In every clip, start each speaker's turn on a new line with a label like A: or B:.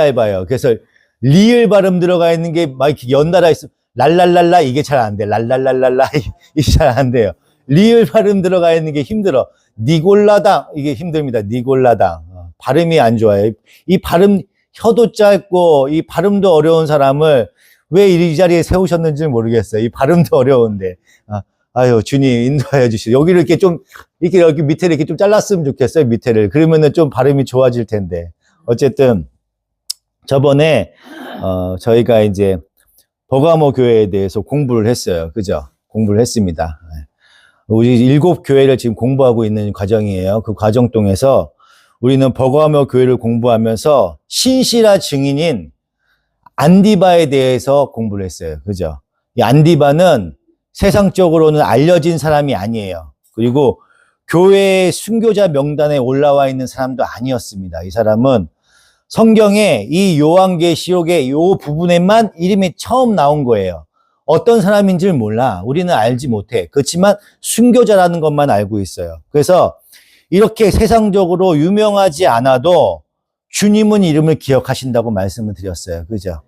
A: 짧아요. 그래서 리을 발음 들어가 있는 게 막 이렇게 연달아 있어. 랄랄랄라 이게 잘 안 돼. 랄랄랄랄라 이게 잘 안 돼요. 리을 발음 들어가 있는 게 힘들어. 니골라당 이게 힘듭니다. 니골라당 발음이 안 좋아요. 이 발음 혀도 짧고 이 발음도 어려운 사람을 왜 이 자리에 세우셨는지 모르겠어요. 이 발음도 어려운데 아유 주님 인도하여 주시오. 여기를 이렇게 좀 이렇게 여기 밑에를 이렇게 좀 잘랐으면 좋겠어요. 밑에를 그러면은 좀 발음이 좋아질 텐데 어쨌든 저번에 저희가 이제 버가모 교회에 대해서 공부를 했어요. 그죠? 공부를 했습니다. 우리 7교회를 지금 공부하고 있는 과정이에요. 그 과정 통해서 우리는 버가모 교회를 공부하면서 신실한 증인인 안디바에 대해서 공부를 했어요. 그죠? 이 안디바는 세상적으로는 알려진 사람이 아니에요. 그리고 교회의 순교자 명단에 올라와 있는 사람도 아니었습니다. 이 사람은 성경에 이 요한계시록의 요 부분에만 이름이 처음 나온 거예요. 어떤 사람인지를 몰라. 우리는 알지 못해. 그렇지만 순교자라는 것만 알고 있어요. 그래서 이렇게 세상적으로 유명하지 않아도 주님은 이름을 기억하신다고 말씀을 드렸어요. 그죠?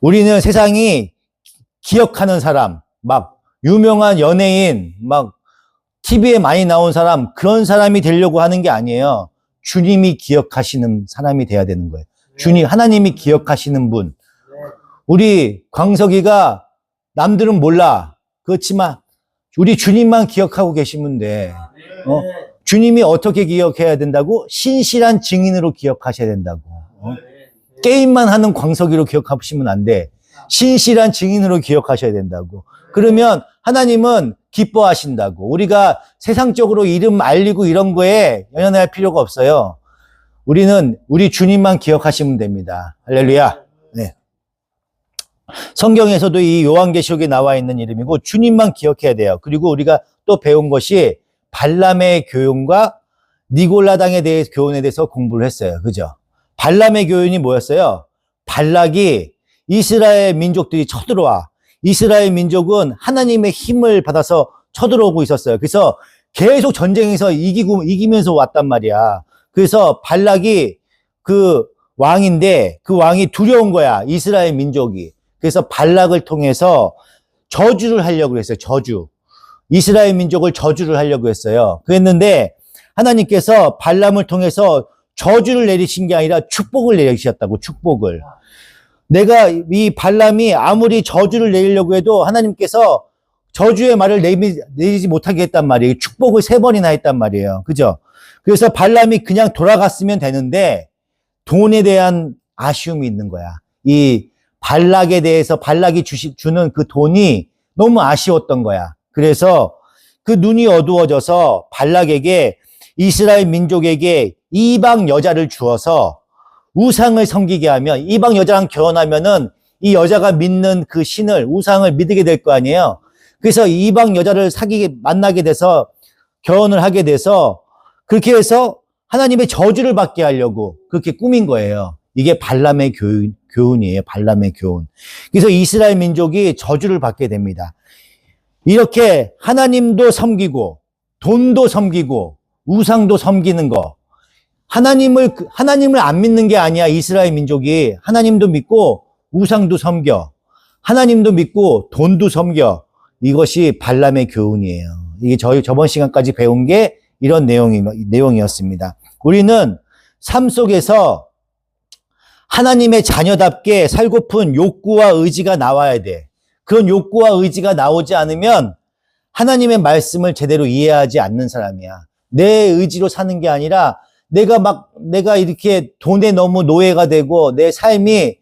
A: 우리는 세상이 기억하는 사람, 막 유명한 연예인, 막 TV에 많이 나온 사람, 그런 사람이 되려고 하는 게 아니에요. 주님이 기억하시는 사람이 돼야 되는 거예요. 주님, 하나님이 기억하시는 분. 우리 광석이가 남들은 몰라. 그렇지만 우리 주님만 기억하고 계시면 돼. 주님이 어떻게 기억해야 된다고? 신실한 증인으로 기억하셔야 된다고. 게임만 하는 광석이로 기억하시면 안 돼. 신실한 증인으로 기억하셔야 된다고. 그러면 하나님은 기뻐하신다고. 우리가 세상적으로 이름 알리고 이런 거에 연연할 필요가 없어요. 우리는 우리 주님만 기억하시면 됩니다. 할렐루야. 네. 성경에서도 이 요한계시록에 나와 있는 이름이고 주님만 기억해야 돼요. 그리고 우리가 또 배운 것이 발람의 교훈과 니골라당에 대해서 교훈에 대해서 공부를 했어요. 그죠? 발람의 교훈이 뭐였어요? 발락이 이스라엘 민족들이 쳐들어와. 이스라엘 민족은 하나님의 힘을 받아서 쳐들어오고 있었어요. 그래서 계속 전쟁에서 이기면서 왔단 말이야. 그래서 발락이 그 왕인데 그 왕이 두려운 거야. 이스라엘 민족이. 그래서 발락을 통해서 저주를 하려고 했어요. 저주. 이스라엘 민족을 저주를 하려고 했어요. 그랬는데 하나님께서 발람을 통해서 저주를 내리신 게 아니라 축복을 내리셨다고. 축복을. 내가 이 발람이 아무리 저주를 내리려고 해도 하나님께서 저주의 말을 내리지 못하게 했단 말이에요. 축복을 3번이나 했단 말이에요. 그죠? 그래서 발람이 그냥 돌아갔으면 되는데 돈에 대한 아쉬움이 있는 거야. 이 발락에 대해서 발락이 주는 그 돈이 너무 아쉬웠던 거야. 그래서 그 눈이 어두워져서 발락에게 이스라엘 민족에게 이방 여자를 주어서 우상을 섬기게 하면 이방 여자랑 결혼하면은 이 여자가 믿는 그 신을 우상을 믿게 될 거 아니에요. 그래서 이방 여자를 만나게 돼서 결혼을 하게 돼서 그렇게 해서 하나님의 저주를 받게 하려고 그렇게 꾸민 거예요. 이게 발람의 교훈이에요. 발람의 교훈. 그래서 이스라엘 민족이 저주를 받게 됩니다. 이렇게 하나님도 섬기고 돈도 섬기고 우상도 섬기는 거. 하나님을 안 믿는 게 아니야. 이스라엘 민족이 하나님도 믿고 우상도 섬겨. 하나님도 믿고 돈도 섬겨. 이것이 발람의 교훈이에요. 이게 저번 시간까지 배운 게 이런 내용이었습니다. 우리는 삶 속에서 하나님의 자녀답게 살고픈 욕구와 의지가 나와야 돼. 그런 욕구와 의지가 나오지 않으면 하나님의 말씀을 제대로 이해하지 않는 사람이야. 내 의지로 사는 게 아니라 내가 이렇게 돈에 너무 노예가 되고 내 삶이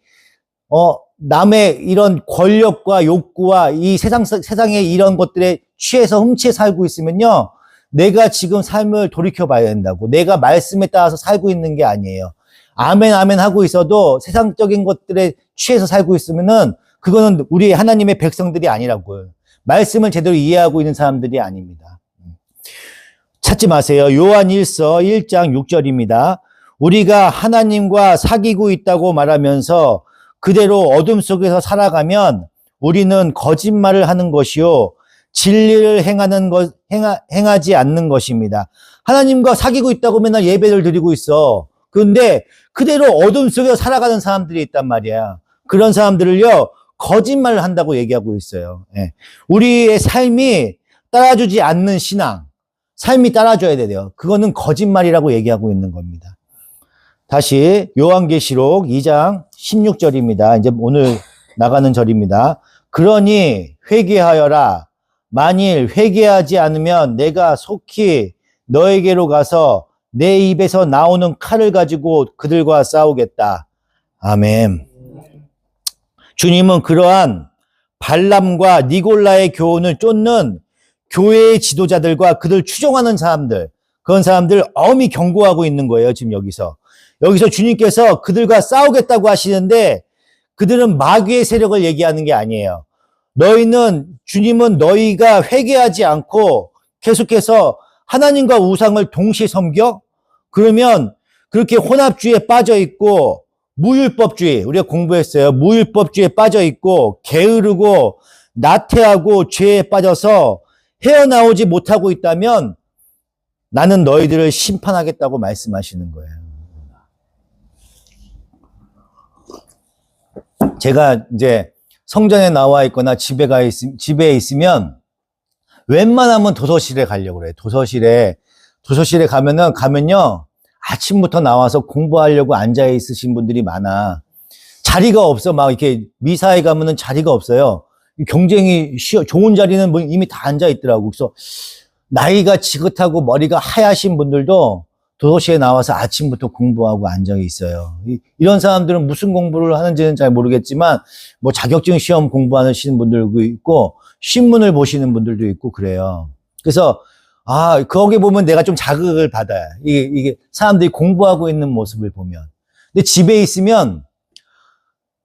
A: 남의 이런 권력과 욕구와 이 세상의 이런 것들에 취해서 훔쳐 살고 있으면요. 내가 지금 삶을 돌이켜 봐야 된다고. 내가 말씀에 따라서 살고 있는 게 아니에요. 아멘 아멘 하고 있어도 세상적인 것들에 취해서 살고 있으면은 그거는 우리 하나님의 백성들이 아니라고요. 말씀을 제대로 이해하고 있는 사람들이 아닙니다. 찾지 마세요. 요한 1서 1장 6절입니다. 우리가 하나님과 사귀고 있다고 말하면서 그대로 어둠 속에서 살아가면 우리는 거짓말을 하는 것이요 진리를 행하지 않는 것입니다. 하나님과 사귀고 있다고 맨날 예배를 드리고 있어. 근데 그대로 어둠 속에 살아가는 사람들이 있단 말이야. 그런 사람들을요, 거짓말을 한다고 얘기하고 있어요. 예. 우리의 삶이 따라주지 않는 신앙, 삶이 따라줘야 돼요. 그거는 거짓말이라고 얘기하고 있는 겁니다. 다시 요한계시록 2장 16절입니다. 이제 오늘 나가는 절입니다. 그러니 회개하여라. 만일 회개하지 않으면 내가 속히 너에게로 가서 내 입에서 나오는 칼을 가지고 그들과 싸우겠다. 아멘. 주님은 그러한 발람과 니골라의 교훈을 쫓는 교회의 지도자들과 그들 추종하는 사람들, 그런 사람들 엄히 경고하고 있는 거예요. 지금 여기서 주님께서 그들과 싸우겠다고 하시는데 그들은 마귀의 세력을 얘기하는 게 아니에요. 주님은 너희가 회개하지 않고 계속해서 하나님과 우상을 동시에 섬겨? 그러면 그렇게 혼합주의에 빠져 있고 무율법주의, 우리가 공부했어요. 무율법주의에 빠져 있고 게으르고 나태하고 죄에 빠져서 헤어나오지 못하고 있다면 나는 너희들을 심판하겠다고 말씀하시는 거예요. 제가 이제 성전에 나와 있거나 집에 있으면 웬만하면 도서실에 가려고 그래요. 도서실에 가면요. 아침부터 나와서 공부하려고 앉아 있으신 분들이 많아. 자리가 없어. 막 이렇게 미사에 가면은 자리가 없어요. 경쟁이 좋은 자리는 뭐 이미 다 앉아 있더라고. 그래서 나이가 지긋하고 머리가 하얗신 분들도 도서실에 나와서 아침부터 공부하고 앉아 있어요. 이런 사람들은 무슨 공부를 하는지는 잘 모르겠지만 뭐 자격증 시험 공부하시는 분들도 있고 신문을 보시는 분들도 있고 그래요. 그래서 거기 보면 내가 좀 자극을 받아요. 이게 사람들이 공부하고 있는 모습을 보면. 근데 집에 있으면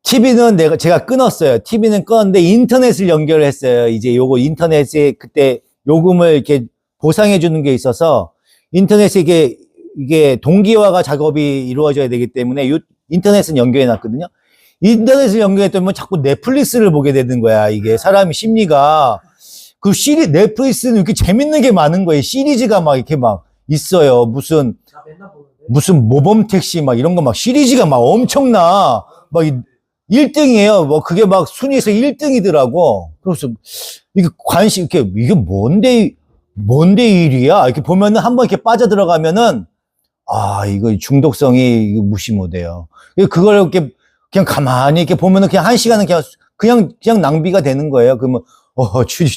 A: TV는 제가 끊었어요. TV는 끊었는데 인터넷을 연결했어요. 이제 요거 인터넷에 그때 요금을 이렇게 보상해 주는 게 있어서 인터넷에 이게 동기화가 작업이 이루어져야 되기 때문에 인터넷은 연결해 놨거든요. 인터넷을 연결했더니 자꾸 넷플릭스를 보게 되는 거야. 이게 사람이 심리가. 넷플릭스는 이렇게 재밌는 게 많은 거예요. 시리즈가 막 이렇게 막 있어요. 무슨 모범택시 막 이런 거 막 시리즈가 막 엄청나. 막 1등이에요. 뭐 그게 막 순위에서 1등이더라고. 그래서 이게 이게 뭔데 1위야? 이렇게 보면은 한번 이렇게 빠져들어가면은 이거 중독성이 무시 못해요. 그걸 이렇게 그냥 가만히 이렇게 보면은 그냥 1시간은 그냥 낭비가 되는 거예요. 그러면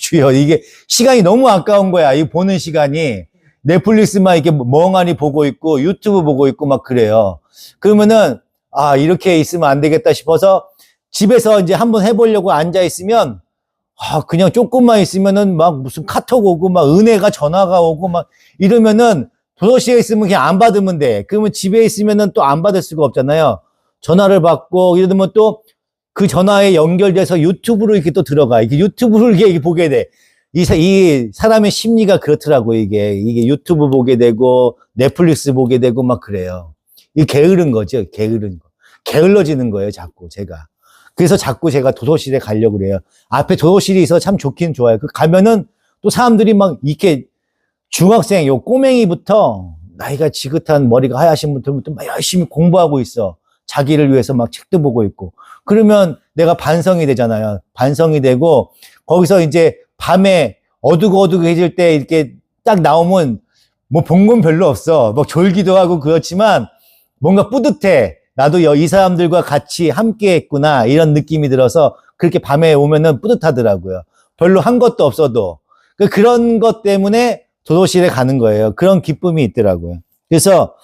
A: 주여 이게 시간이 너무 아까운 거야. 이 보는 시간이 넷플릭스만 이렇게 멍하니 보고 있고 유튜브 보고 있고 막 그래요. 그러면은 이렇게 있으면 안 되겠다 싶어서 집에서 이제 한번 해보려고 앉아 있으면 그냥 조금만 있으면은 막 무슨 카톡 오고 막 은혜가 전화가 오고 막 이러면은 도서실에 있으면 그냥 안 받으면 돼. 그러면 집에 있으면은 또 안 받을 수가 없잖아요. 전화를 받고 이러면 또 그 전화에 연결돼서 유튜브로 이렇게 또 들어가. 이렇게 유튜브를 이렇게 보게 돼. 이 사람의 심리가 그렇더라고, 이게 유튜브 보게 되고, 넷플릭스 보게 되고, 막 그래요. 이게 게으른 거죠, 게으른 거. 게을러지는 거예요, 자꾸, 제가. 그래서 자꾸 제가 도서실에 가려고 그래요. 앞에 도서실이 있어 참 좋긴 좋아요. 가면은 또 사람들이 막 이렇게 중학생, 꼬맹이부터 나이가 지긋한 머리가 하얗신 분들부터 막 열심히 공부하고 있어. 자기를 위해서 막 책도 보고 있고. 그러면 내가 반성이 되잖아요. 반성이 되고, 거기서 이제 밤에 어둑어둑해질 때 이렇게 딱 나오면 뭐 본 건 별로 없어. 뭐 졸기도 하고 그렇지만 뭔가 뿌듯해. 나도 이 사람들과 같이 함께 했구나. 이런 느낌이 들어서 그렇게 밤에 오면은 뿌듯하더라고요. 별로 한 것도 없어도. 그런 것 때문에 도서실에 가는 거예요. 그런 기쁨이 있더라고요. 그래서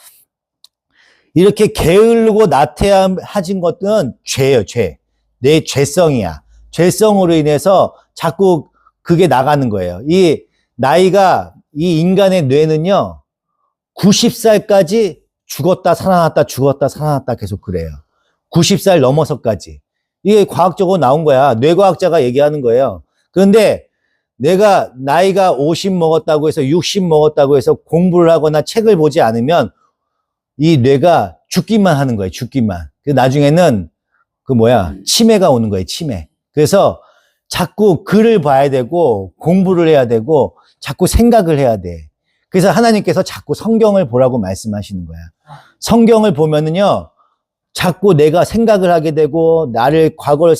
A: 이렇게 게으르고 나태해진 것들은 죄예요, 죄. 내 죄성이야. 죄성으로 인해서 자꾸 그게 나가는 거예요. 이 인간의 뇌는요, 90살까지 죽었다 살아났다 계속 그래요. 90살 넘어서까지. 이게 과학적으로 나온 거야. 뇌과학자가 얘기하는 거예요. 그런데 내가 나이가 50 먹었다고 해서 60 먹었다고 해서 공부를 하거나 책을 보지 않으면 이 뇌가 죽기만 하는 거예요. 죽기만. 나중에는 치매가 오는 거예요. 치매. 그래서 자꾸 글을 봐야 되고 공부를 해야 되고 자꾸 생각을 해야 돼. 그래서 하나님께서 자꾸 성경을 보라고 말씀하시는 거야. 성경을 보면은요, 자꾸 내가 생각을 하게 되고, 나를 과거를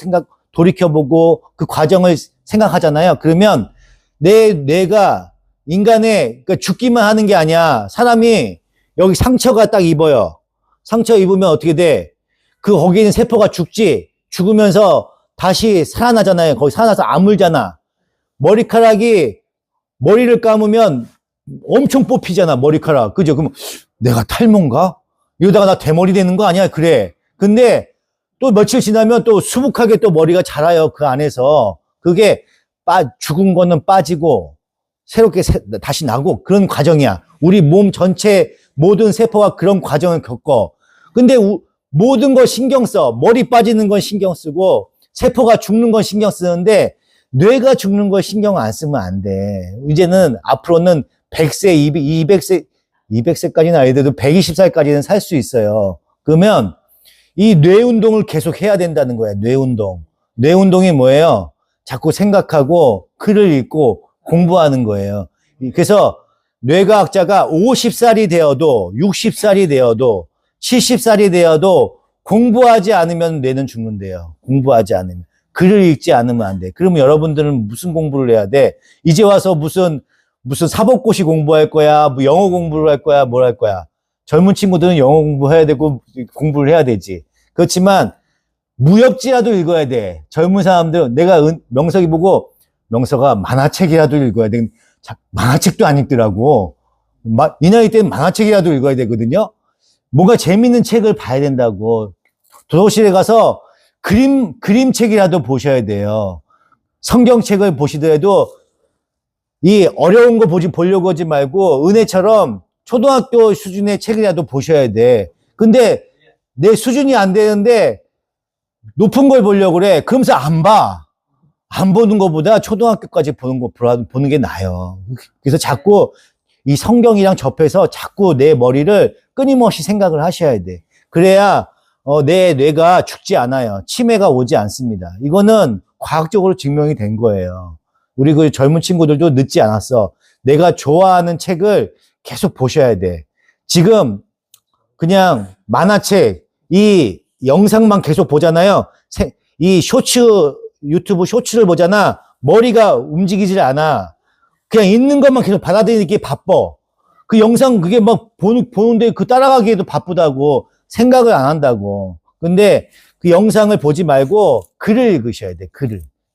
A: 돌이켜보고, 그 과정을 생각하잖아요. 그러면 내 뇌가 인간의, 그러니까 죽기만 하는 게 아니야. 사람이 여기 상처가 딱 입어요. 상처 입으면 어떻게 돼? 거기에 있는 세포가 죽지. 죽으면서 다시 살아나잖아요. 거기 살아나서 아물잖아. 머리를 감으면 엄청 뽑히잖아, 머리카락. 그죠? 그럼 내가 탈모인가? 이러다가 나 대머리 되는 거 아니야? 그래. 근데 또 며칠 지나면 또 수북하게 또 머리가 자라요, 그 안에서. 그게 죽은 거는 빠지고 새롭게 다시 나고 그런 과정이야. 우리 몸 전체 모든 세포가 그런 과정을 겪어. 근데 모든 걸 신경 써. 머리 빠지는 건 신경 쓰고 세포가 죽는 건 신경 쓰는데 뇌가 죽는 걸 신경 안 쓰면 안 돼. 이제는 앞으로는 100세, 200세까지는 아니더라도 120살까지는 살 수 있어요. 그러면 이 뇌 운동을 계속 해야 된다는 거야. 뇌 운동. 뇌 운동이 뭐예요? 자꾸 생각하고 글을 읽고 공부하는 거예요. 그래서 뇌과학자가 50살이 되어도 60살이 되어도 70살이 되어도 공부하지 않으면 뇌는 죽는데요. 공부하지 않으면. 글을 읽지 않으면 안 돼. 그러면 여러분들은 무슨 공부를 해야 돼? 이제 와서 무슨 사법고시 공부할 거야, 뭐 영어 공부를 할 거야, 뭘 할 거야. 젊은 친구들은 영어 공부해야 되고 공부를 해야 되지. 그렇지만 무협지라도 읽어야 돼. 젊은 사람들, 내가 명석이 보고 명석아 만화책이라도 읽어야 돼. 만화책도 안 읽더라고. 이 나이 때는 만화책이라도 읽어야 되거든요. 뭔가 재밌는 책을 봐야 된다고. 도서실에 가서 그림책이라도 보셔야 돼요. 성경책을 보시더라도 이 어려운 거 보려고 하지 말고 은혜처럼 초등학교 수준의 책이라도 보셔야 돼. 근데 내 수준이 안 되는데 높은 걸 보려고 그래. 그러면서 안 봐. 안 보는 것보다 초등학교까지 보는 게 나아요. 그래서 자꾸 이 성경이랑 접해서 자꾸 내 머리를 끊임없이 생각을 하셔야 돼. 그래야 내 뇌가 죽지 않아요. 치매가 오지 않습니다. 이거는 과학적으로 증명이 된 거예요. 우리 그 젊은 친구들도 늦지 않았어. 내가 좋아하는 책을 계속 보셔야 돼. 지금 그냥 만화책, 이 영상만 계속 보잖아요. 이 유튜브 쇼츠를 보잖아. 머리가 움직이질 않아. 그냥 있는 것만 계속 받아들이기 바빠. 그 영상 그게 막 보는데 그 따라가기에도 바쁘다고. 생각을 안 한다고. 근데 그 영상을 보지 말고 글을 읽으셔야 돼.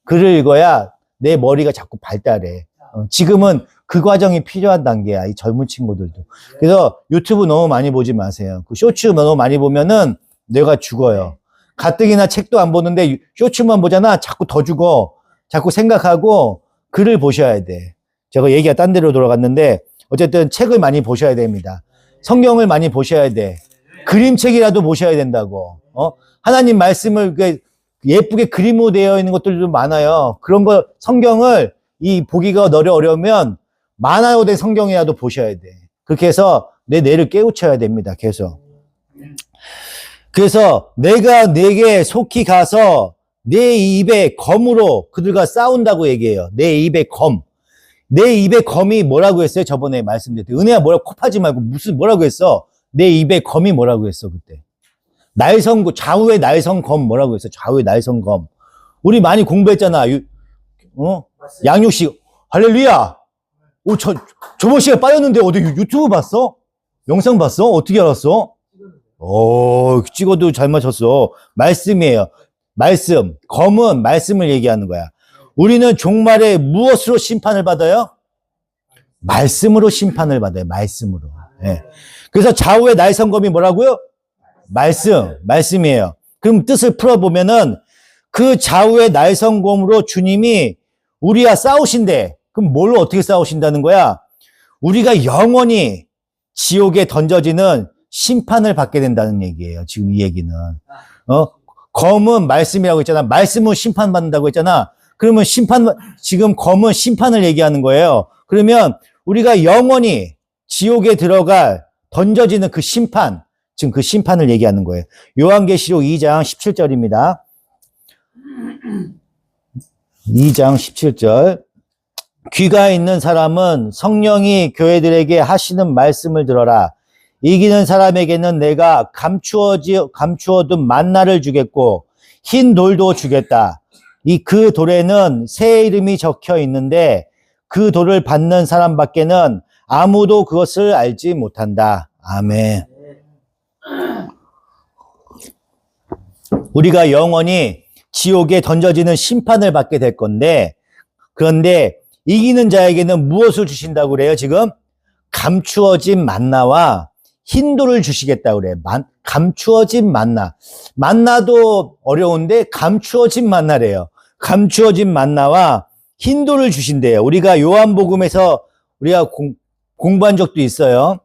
A: 글을 읽어야 내 머리가 자꾸 발달해. 지금은 그 과정이 필요한 단계야. 이 젊은 친구들도. 그래서 유튜브 너무 많이 보지 마세요. 그 쇼츠 너무 많이 보면은 뇌가 죽어요. 가뜩이나 책도 안 보는데 쇼츠만 보잖아. 자꾸 더 죽어. 자꾸 생각하고 글을 보셔야 돼. 제가 얘기가 딴 데로 돌아갔는데 어쨌든 책을 많이 보셔야 됩니다. 성경을 많이 보셔야 돼. 그림책이라도 보셔야 된다고. 하나님 말씀을 예쁘게 그림으로 되어 있는 것들도 많아요. 그런 거 성경을 보기가 어려우면 만화로 된 성경이라도 보셔야 돼. 그렇게 해서 내 뇌를 깨우쳐야 됩니다. 계속. 그래서 내가 내게 속히 가서 내 입에 검으로 그들과 싸운다고 얘기해요. 내 입에 검. 내 입에 검이 뭐라고 했어요? 저번에 말씀드렸더니 은혜야 뭐라고 코 파지 말고 뭐라고 했어? 내 입에 검이 뭐라고 했어 그때? 좌우의 날성검 뭐라고 했어? 좌우의 날성검. 우리 많이 공부했잖아. 양육식. 할렐루야. 저번 시간에 빠졌는데 어디 유튜브 봤어? 영상 봤어? 어떻게 알았어? 찍어도 잘 맞췄어. 말씀이에요. 말씀. 검은 말씀을 얘기하는 거야. 우리는 종말에 무엇으로 심판을 받아요? 말씀으로 심판을 받아요. 말씀으로. 네. 그래서 좌우의 날성검이 뭐라고요? 말씀이에요. 그럼 뜻을 풀어보면은 그 좌우의 날성검으로 주님이 우리와 싸우신대. 그럼 뭘로 어떻게 싸우신다는 거야? 우리가 영원히 지옥에 던져지는 심판을 받게 된다는 얘기예요. 지금 이 얘기는. 검은 말씀이라고 했잖아. 말씀은 심판받는다고 했잖아. 그러면 지금 검은 심판을 얘기하는 거예요. 그러면 우리가 영원히 지옥에 던져지는 그 심판, 지금 그 심판을 얘기하는 거예요. 요한계시록 2장 17절입니다. 2장 17절. 귀가 있는 사람은 성령이 교회들에게 하시는 말씀을 들어라. 이기는 사람에게는 내가 감추어둔 만나를 주겠고 흰 돌도 주겠다. 그 돌에는 새 이름이 적혀 있는데 그 돌을 받는 사람밖에는 아무도 그것을 알지 못한다. 아멘. 우리가 영원히 지옥에 던져지는 심판을 받게 될 건데, 그런데 이기는 자에게는 무엇을 주신다고 그래요, 지금? 감추어진 만나와 흰돌을 주시겠다고 그래요. 감추어진 만나. 만나도 어려운데 감추어진 만나래요. 감추어진 만나와 흰돌을 주신대요. 우리가 요한복음에서 우리가 공부한 적도 있어요.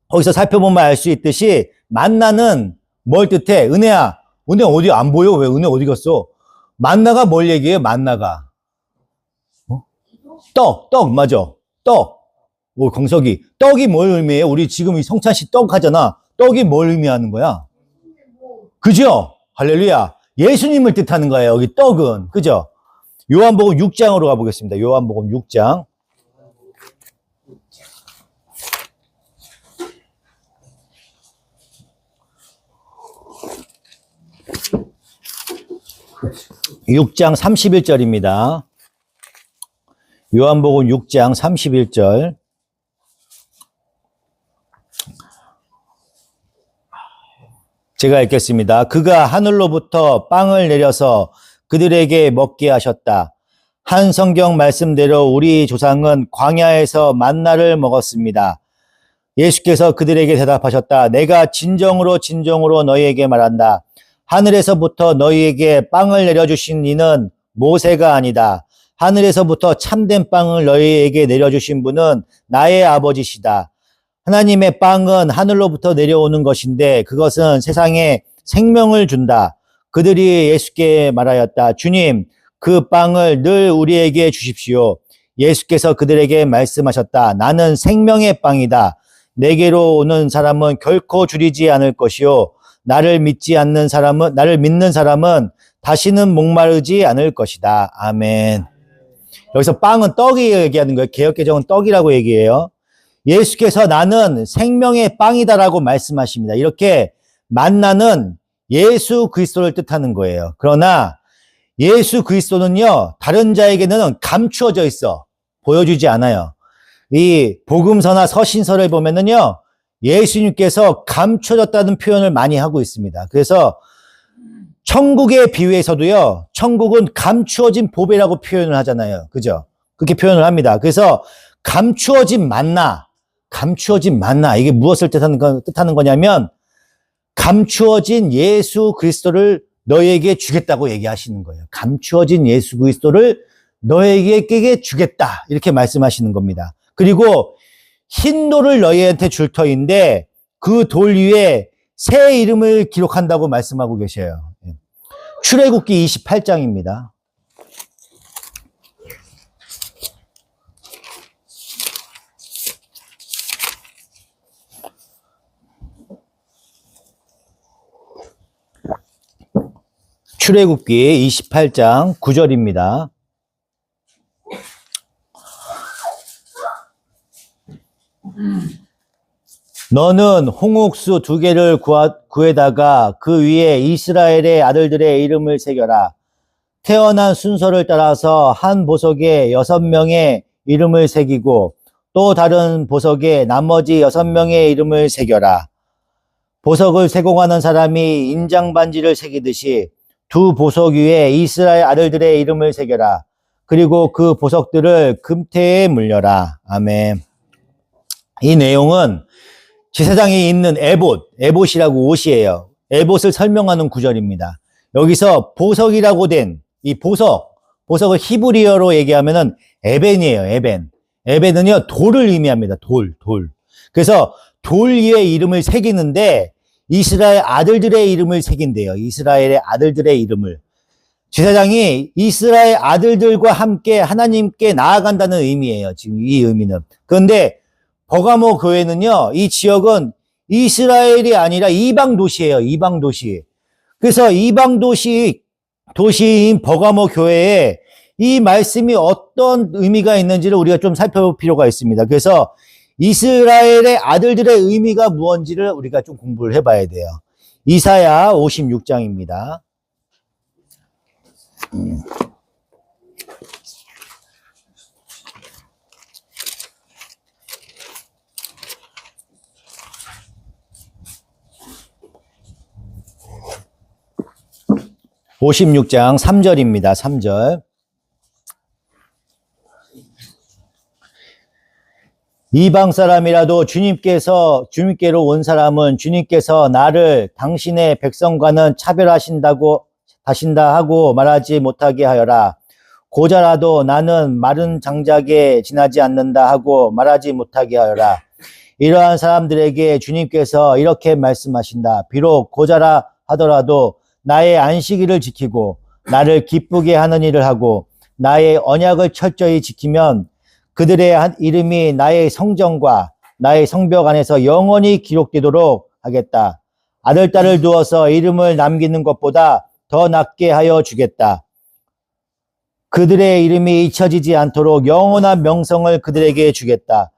A: 거기서 살펴보면 알 수 있듯이 만나는 뭘 뜻해? 은혜야, 은혜 어디 안 보여? 왜 은혜 어디 갔어? 만나가 뭘 얘기해요? 만나가. 떡, 맞아. 떡. 오, 광석이. 떡이 뭘 의미해요? 우리 지금 이 성찬식 떡 하잖아. 떡이 뭘 의미하는 거야? 그죠? 할렐루야. 예수님을 뜻하는 거예요. 여기 떡은. 그죠? 요한복음 6장으로 가보겠습니다. 요한복음 6장. (6장) 31절입니다. 요한복음 6장 31절. 제가 읽겠습니다. 그가 하늘로부터 빵을 내려서 그들에게 먹게 하셨다. 한 성경 말씀대로 우리 조상은 광야에서 만나를 먹었습니다. 예수께서 그들에게 대답하셨다. 내가 진정으로 너희에게 말한다. 하늘에서부터 너희에게 빵을 내려주신 이는 모세가 아니다. 하늘에서부터 참된 빵을 너희에게 내려주신 분은 나의 아버지시다. 하나님의 빵은 하늘로부터 내려오는 것인데 그것은 세상에 생명을 준다. 그들이 예수께 말하였다. 주님, 그 빵을 늘 우리에게 주십시오. 예수께서 그들에게 말씀하셨다. 나는 생명의 빵이다. 내게로 오는 사람은 결코 줄이지 않을 것이요. 나를 믿는 사람은 다시는 목마르지 않을 것이다. 아멘. 여기서 빵은 떡이 얘기하는 거예요. 개역개정은 떡이라고 얘기해요. 예수께서 나는 생명의 빵이다라고 말씀하십니다. 이렇게 만나는 예수 그리스도를 뜻하는 거예요. 그러나 예수 그리스도는요, 다른 자에게는 감추어져 있어. 보여주지 않아요. 이 복음서나 서신서를 보면은요, 예수님께서 감춰졌다는 표현을 많이 하고 있습니다. 그래서 천국의 비유에서도요, 천국은 감추어진 보배라고 표현을 하잖아요. 그죠? 그렇게 표현을 합니다. 그래서 감추어진 만나, 이게 무엇을 뜻하는 거냐면, 감추어진 예수 그리스도를 너에게 주겠다고 얘기하시는 거예요. 감추어진 예수 그리스도를 너에게 주겠다. 이렇게 말씀하시는 겁니다. 그리고 흰 돌을 너희한테 줄 터인데 그 돌 위에 새 이름을 기록한다고 말씀하고 계셔요. 출애굽기 28장입니다. 출애굽기 28장 9절입니다. 너는 홍옥수 2개를 구해다가 그 위에 이스라엘의 아들들의 이름을 새겨라. 태어난 순서를 따라서 한 보석에 6명의 이름을 새기고 또 다른 보석에 나머지 6명의 이름을 새겨라. 보석을 세공하는 사람이 인장반지를 새기듯이 두 보석 위에 이스라엘 아들들의 이름을 새겨라. 그리고 그 보석들을 금태에 물려라. 아멘. 이 내용은 제사장이 입는 에봇이라고 옷이에요. 에봇을 설명하는 구절입니다. 여기서 보석이라고 된 이 보석을 히브리어로 얘기하면은 에벤이에요. 에벤은요, 돌을 의미합니다. 돌. 그래서 돌 위에 이름을 새기는데 이스라엘 아들들의 이름을 새긴대요. 이스라엘의 아들들의 이름을. 제사장이 이스라엘 아들들과 함께 하나님께 나아간다는 의미예요. 지금 이 의미는. 그런데 버가모 교회는요, 이 지역은 이스라엘이 아니라 이방 도시예요. 이방 도시. 그래서 이방 도시인 버가모 교회에 이 말씀이 어떤 의미가 있는지를 우리가 좀 살펴볼 필요가 있습니다. 그래서 이스라엘의 아들들의 의미가 무엇인지를 우리가 좀 공부를 해봐야 돼요. 이사야 56장입니다. 56장 3절입니다. 3절. 이방 사람이라도 주님께로 온 사람은 주님께서 나를 당신의 백성과는 하신다 하고 말하지 못하게 하여라. 고자라도 나는 마른 장작에 지나지 않는다 하고 말하지 못하게 하여라. 이러한 사람들에게 주님께서 이렇게 말씀하신다. 비록 고자라 하더라도 나의 안식일을 지키고 나를 기쁘게 하는 일을 하고 나의 언약을 철저히 지키면 그들의 이름이 나의 성전과 나의 성벽 안에서 영원히 기록되도록 하겠다. 아들, 딸을 두어서 이름을 남기는 것보다 더 낫게 하여 주겠다. 그들의 이름이 잊혀지지 않도록 영원한 명성을 그들에게 주겠다.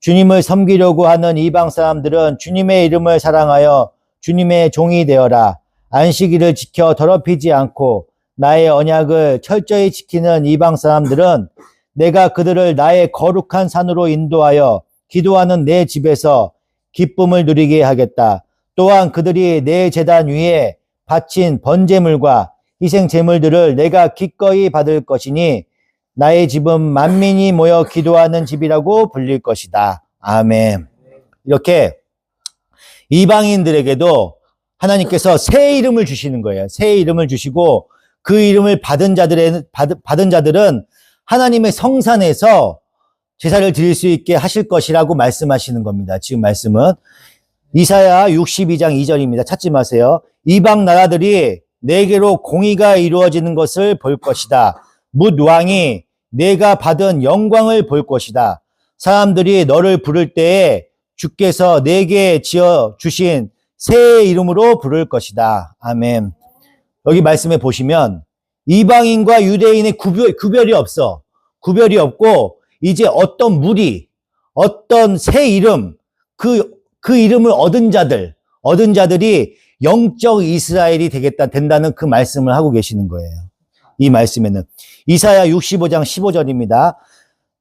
A: 주님을 섬기려고 하는 이방 사람들은 주님의 이름을 사랑하여 주님의 종이 되어라. 안식일을 지켜 더럽히지 않고 나의 언약을 철저히 지키는 이방 사람들은 내가 그들을 나의 거룩한 산으로 인도하여 기도하는 내 집에서 기쁨을 누리게 하겠다. 또한 그들이 내 제단 위에 바친 번제물과 희생 제물들을 내가 기꺼이 받을 것이니 나의 집은 만민이 모여 기도하는 집이라고 불릴 것이다. 아멘. 이렇게 이방인들에게도 하나님께서 새 이름을 주시는 거예요. 새 이름을 주시고 그 이름을 받은 자들은 하나님의 성산에서 제사를 드릴 수 있게 하실 것이라고 말씀하시는 겁니다. 지금 말씀은 이사야 62장 2절입니다. 찾지 마세요. 이방 나라들이 내게로 공의가 이루어지는 것을 볼 것이다. 뭇 왕이 내가 받은 영광을 볼 것이다. 사람들이 너를 부를 때에 주께서 내게 지어 주신 새 이름으로 부를 것이다. 아멘. 여기 말씀에 보시면 이방인과 유대인의 구별이 없어. 구별이 없고 이제 어떤 무리, 어떤 새 이름, 그 이름을 얻은 자들이 영적 이스라엘이 된다는 그 말씀을 하고 계시는 거예요. 이 말씀에는 이사야 65장 15절입니다.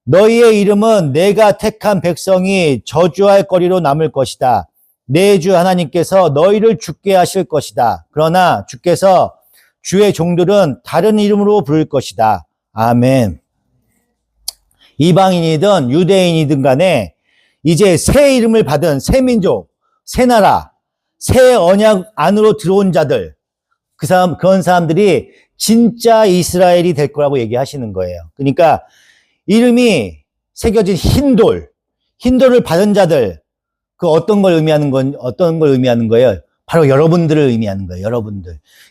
A: 너희의 이름은 내가 택한 백성이 저주할 거리로 남을 것이다. 내 주 하나님께서 너희를 죽게 하실 것이다. 그러나 주께서 주의 종들은 다른 이름으로 부를 것이다. 아멘. 이방인이든 유대인이든 간에 이제 새 이름을 받은 새 민족, 새 나라, 새 언약 안으로 들어온 자들, 그런 사람들이 진짜 이스라엘이 될 거라고 얘기하시는 거예요. 그러니까 이름이 새겨진 흰돌을 받은 자들, 어떤 걸 의미하는 거예요? 바로 여러분들을 의미하는 거예요.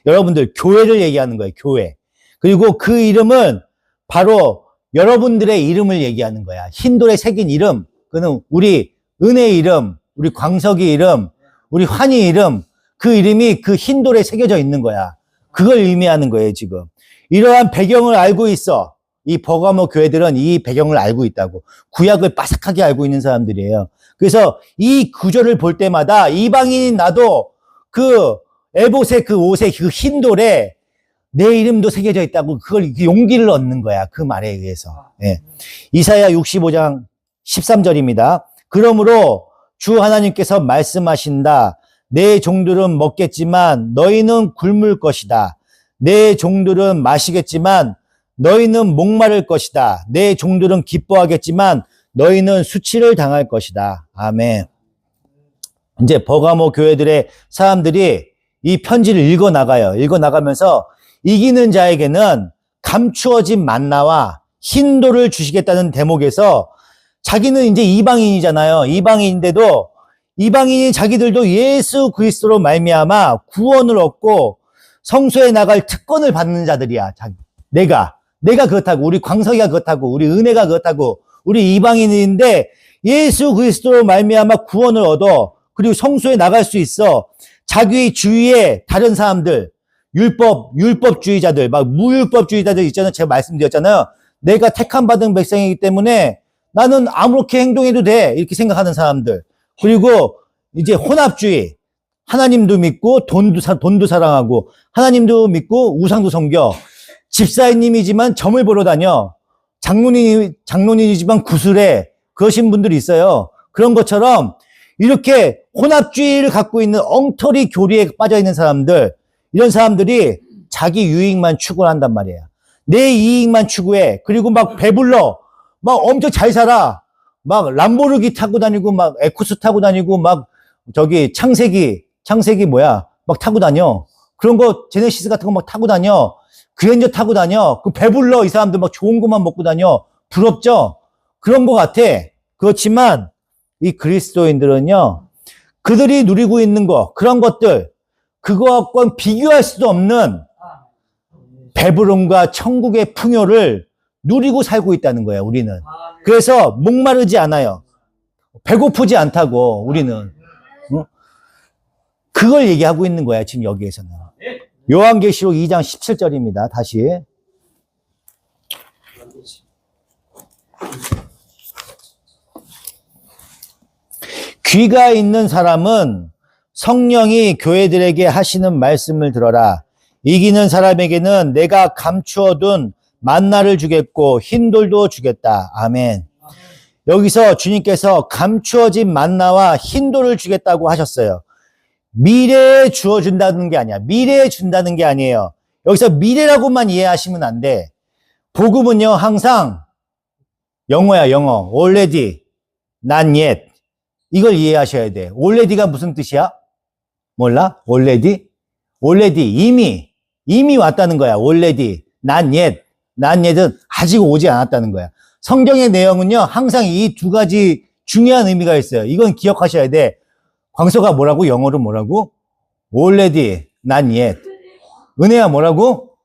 A: 여러분들 교회를 얘기하는 거예요. 교회. 그리고 그 이름은 바로 여러분들의 이름을 얘기하는 거야. 흰돌에 새긴 이름, 그는 우리 은혜의 이름, 우리 광석이 이름, 우리 환희 이름, 그 이름이 그 흰돌에 새겨져 있는 거야. 그걸 의미하는 거예요, 지금. 이러한 배경을 알고 있어. 이 버가모 교회들은 이 배경을 알고 있다고. 구약을 빠삭하게 알고 있는 사람들이에요. 그래서 이 구절을 볼 때마다 이방인인 나도 그 에봇의 그 옷에 그 흰돌에 내 이름도 새겨져 있다고 그걸 용기를 얻는 거야. 그 말에 의해서. 예. 이사야 65장 13절입니다. 그러므로 주 하나님께서 말씀하신다. 내 종들은 먹겠지만 너희는 굶을 것이다. 내 종들은 마시겠지만 너희는 목마를 것이다. 내 종들은 기뻐하겠지만 너희는 수치를 당할 것이다. 아멘. 이제 버가모 교회들의 사람들이 이 편지를 읽어나가요. 읽어나가면서 이기는 자에게는 감추어진 만나와 흰돌을 주시겠다는 대목에서 자기는 이제 이방인이잖아요. 이방인인데도 이방인이 자기들도 예수 그리스도로 말미암아 구원을 얻고 성소에 나갈 특권을 받는 자들이야. 내가 그렇다고, 우리 광석이가 그렇다고, 우리 은혜가 그렇다고, 우리 이방인인데 예수 그리스도로 말미암아 구원을 얻어. 그리고 성소에 나갈 수 있어. 자기 주위에 다른 사람들, 율법주의자들, 막 무율법주의자들 있잖아요. 제가 말씀드렸잖아요. 내가 택함 받은 백성이기 때문에 나는 아무렇게 행동해도 돼. 이렇게 생각하는 사람들. 그리고 이제 혼합주의. 하나님도 믿고 돈도 사랑하고 하나님도 믿고 우상도 섬겨. 집사님이지만 점을 보러 다녀. 장로님이지만 구슬해. 그러신 분들이 있어요. 그런 것처럼 이렇게 혼합주의를 갖고 있는 엉터리 교리에 빠져 있는 사람들, 이런 사람들이 자기 유익만 추구한단 말이에요. 내 이익만 추구해. 그리고 막 배불러. 막 엄청 잘 살아. 막 람보르기 타고 다니고 막 에쿠스 타고 다니고 막 저기 창세기 뭐야? 막 타고 다녀. 그런 거 제네시스 같은 거 막 타고 다녀. 그랜저 타고 다녀. 그 배불러. 이 사람들 막 좋은 것만 먹고 다녀. 부럽죠? 그런 거 같아. 그렇지만 이 그리스도인들은요, 그들이 누리고 있는 거, 그런 것들, 그거하고는 비교할 수도 없는 배부름과 천국의 풍요를 누리고 살고 있다는 거예요, 우리는. 그래서 목마르지 않아요. 배고프지 않다고, 우리는. 그걸 얘기하고 있는 거야, 지금 여기에서는. 요한계시록 2장 17절입니다, 다시. 귀가 있는 사람은 성령이 교회들에게 하시는 말씀을 들어라. 이기는 사람에게는 내가 감추어둔 만나를 주겠고 흰돌도 주겠다. 아멘. 여기서 주님께서 감추어진 만나와 흰돌을 주겠다고 하셨어요. 미래에 주어준다는 게 아니야. 미래에 준다는 게 아니에요. 여기서 미래라고만 이해하시면 안 돼. 복음은요, 항상 영어야, 영어. already, not yet. 이걸 이해하셔야 돼. already가 무슨 뜻이야? 몰라? already? 이미 왔다는 거야. already, not yet. not yet은 아직 오지 않았다는 거야. 성경의 내용은요, 항상 이 두 가지 중요한 의미가 있어요. 이건 기억하셔야 돼. 광서가 뭐라고? 영어로 뭐라고? already, not yet. 은혜야 뭐라고?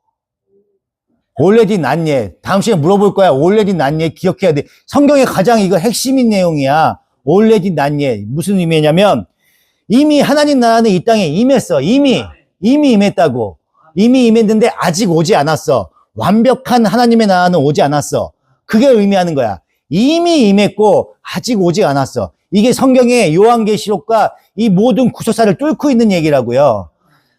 A: already, not yet. 다음 시간에 물어볼 거야. already, not yet 기억해야 돼. 성경의 가장 이거 핵심인 내용이야. already, not yet. 무슨 의미냐면 이미 하나님 나라는 이 땅에 임했어. 이미 임했다고. 이미 임했는데 아직 오지 않았어. 완벽한 하나님의 나라는 오지 않았어. 그게 의미하는 거야. 이미 임했고 아직 오지 않았어. 이게 성경의 요한계시록과 이 모든 구속사를 뚫고 있는 얘기라고요.